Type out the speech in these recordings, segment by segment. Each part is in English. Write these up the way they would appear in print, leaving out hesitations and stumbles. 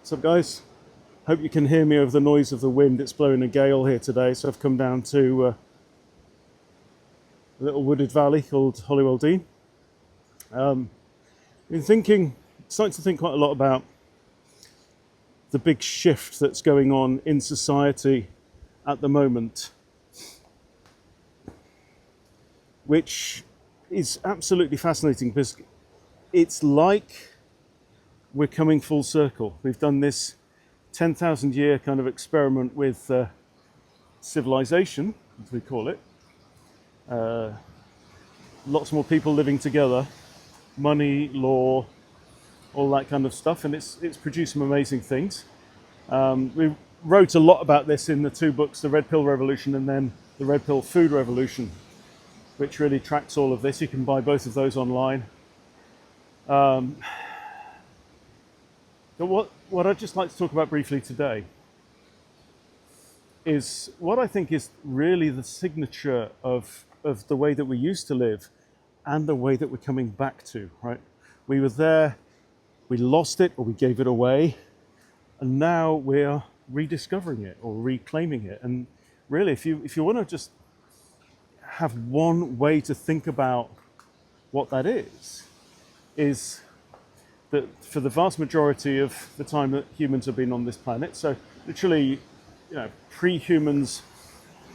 What's up, guys? Hope you can hear me over the noise of the wind. It's blowing a gale here today, so I've come down to a little wooded valley called Holywell Dean. Been thinking, starting to think quite a lot about the big shift that's going on in society at the moment, which is absolutely fascinating because it's like we're coming full circle. We've done this 10,000 year kind of experiment with civilization, as we call it. Lots more people living together, money, law, all that kind of stuff, and it's produced some amazing things. We wrote a lot about this in the two books, The Red Pill Revolution and then The Red Pill Food Revolution, which really tracks all of this. You can buy both of those online. But what I'd just like to talk about briefly today is what I think is really the signature of the way that we used to live and the way that we're coming back to, right? We were there, we lost it or we gave it away, and now we're rediscovering it or reclaiming it. And really, if you want to just have one way to think about what that is that for the vast majority of the time that humans have been on this planet, so literally, pre-humans,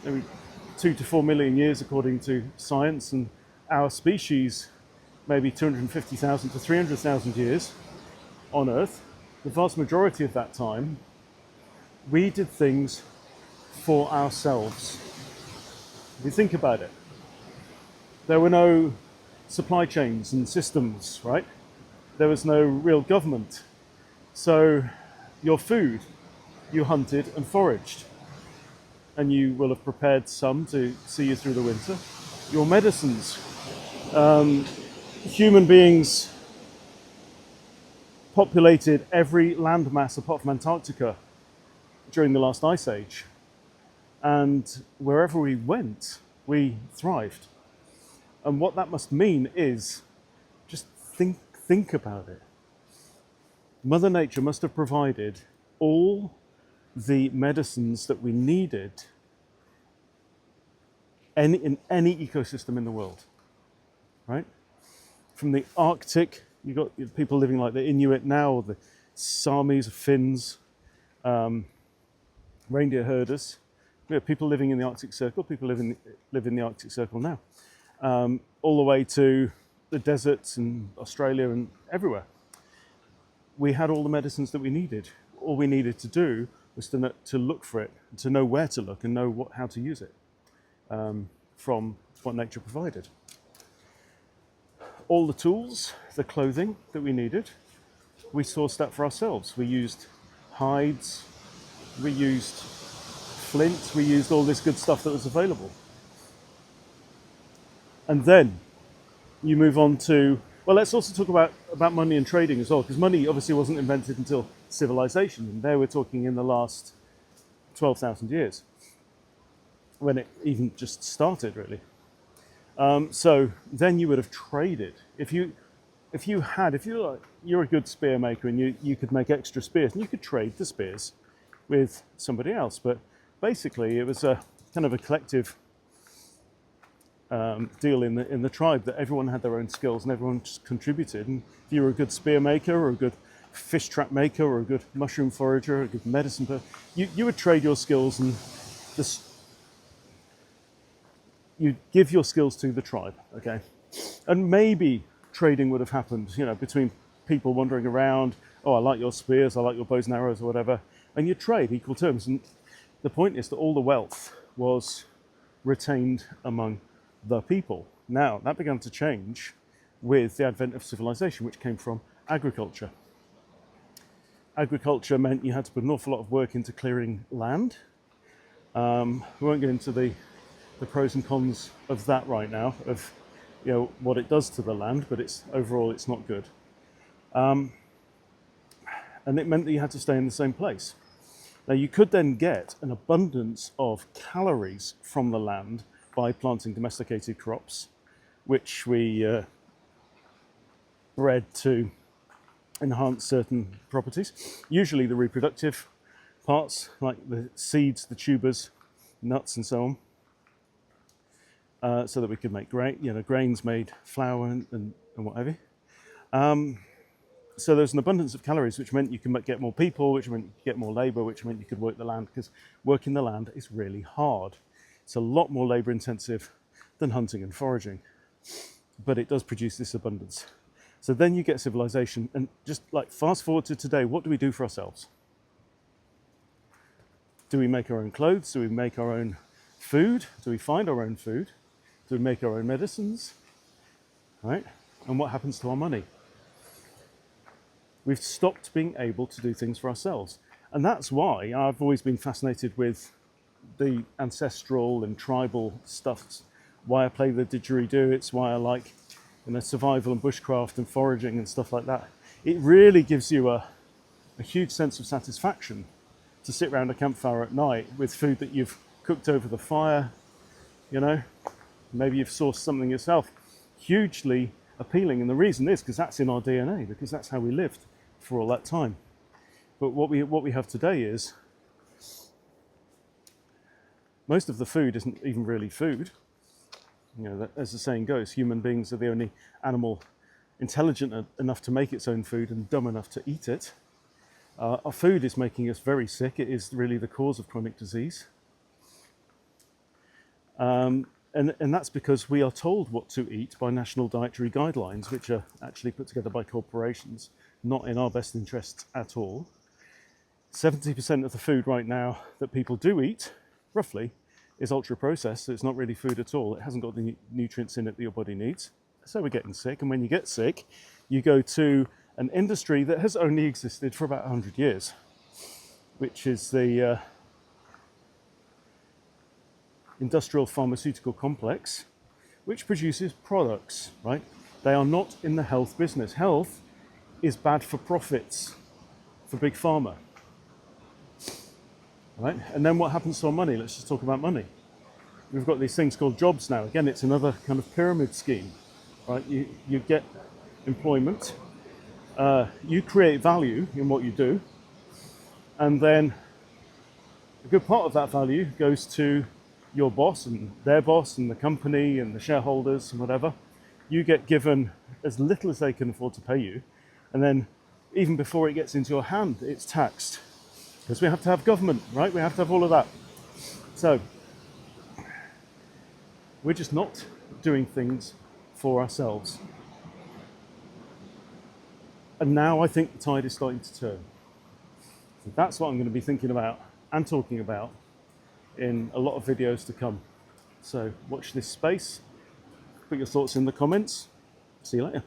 maybe 2 to 4 million years according to science, and our species maybe 250,000 to 300,000 years on Earth, the vast majority of that time, we did things for ourselves. If you think about it, there were no supply chains and systems, right? There was no real government. So your food, you hunted and foraged. And you will have prepared some to see you through the winter. Your medicines. Human beings populated every landmass apart from Antarctica during the last ice age. And wherever we went, we thrived. And what that must mean is just think about it. Mother Nature must have provided all the medicines that we needed in any ecosystem in the world, right? From the Arctic, you've got people living like the Inuit now, or the Samis, Finns, reindeer herders. We have people living in the Arctic Circle, people live in the Arctic Circle now, all the way to the deserts in Australia and everywhere. We had all the medicines that we needed. All we needed to do was to look for it, to know where to look and know how to use it from what nature provided. All the tools, the clothing that we needed, we sourced that for ourselves. We used hides, we used flint, we used all this good stuff that was available. And then you move on to, well, let's also talk about money and trading as well, because money obviously wasn't invented until civilization, and there we're talking in the last 12,000 years, when it even just started, really. So then you would have traded. If you're a good spear maker and you could make extra spears, and you could trade the spears with somebody else. But basically, it was a kind of a collective deal in the tribe, that everyone had their own skills and everyone just contributed. And if you were a good spear maker or a good fish trap maker or a good mushroom forager or a good medicine person, you would trade your skills, and you give your skills to the tribe, okay? And maybe trading would have happened, between people wandering around. Oh, I like your spears, I like your bows and arrows or whatever. And you trade equal terms. And the point is that all the wealth was retained among the people. Now, that began to change with the advent of civilization, which came from agriculture. Agriculture meant you had to put an awful lot of work into clearing land. We won't get into the pros and cons of that right now, of what it does to the land, but overall it's not good. And it meant that you had to stay in the same place. Now, you could then get an abundance of calories from the land by planting domesticated crops, which we bred to enhance certain properties, usually the reproductive parts, like the seeds, the tubers, nuts, and so on, so that we could make grains made flour and what have you. So there's an abundance of calories, which meant you can get more people, which meant you could get more labour, which meant you could work the land, because working the land is really hard. It's a lot more labour intensive than hunting and foraging, but it does produce this abundance. So then you get civilization, and just like fast forward to today, what do we do for ourselves? Do we make our own clothes? Do we make our own food? Do we find our own food? Do we make our own medicines? Right? And what happens to our money? We've stopped being able to do things for ourselves. And that's why I've always been fascinated with the ancestral and tribal stuff. It's why I play the didgeridoo. It's why I like survival and bushcraft and foraging and stuff like that. It really gives you a huge sense of satisfaction to sit around a campfire at night with food that you've cooked over the fire, maybe you've sourced something yourself. Hugely appealing, and the reason is because that's in our DNA, because that's how we lived for all that time. But what we have today is most of the food isn't even really food. As the saying goes, human beings are the only animal intelligent enough to make its own food and dumb enough to eat it. Our food is making us very sick. It is really the cause of chronic disease. And that's because we are told what to eat by national dietary guidelines, which are actually put together by corporations, not in our best interests at all. 70% of the food right now that people do eat, roughly, is ultra-processed, so it's not really food at all. It hasn't got the nutrients in it that your body needs. So we're getting sick, and when you get sick, you go to an industry that has only existed for about 100 years, which is the industrial pharmaceutical complex, which produces products, right? They are not in the health business. Health is bad for profits for big pharma, right? And then what happens to our money? Let's just talk about money. We've got these things called jobs now. Again, it's another kind of pyramid scheme, right? You get employment, you create value in what you do, and then a good part of that value goes to your boss and their boss and the company and the shareholders and whatever. You get given as little as they can afford to pay you, and then even before it gets into your hand, it's taxed, because we have to have government, right? We have to have all of that. So we're just not doing things for ourselves. And now I think the tide is starting to turn. So that's what I'm going to be thinking about and talking about in a lot of videos to come. So watch this space, put your thoughts in the comments. See you later.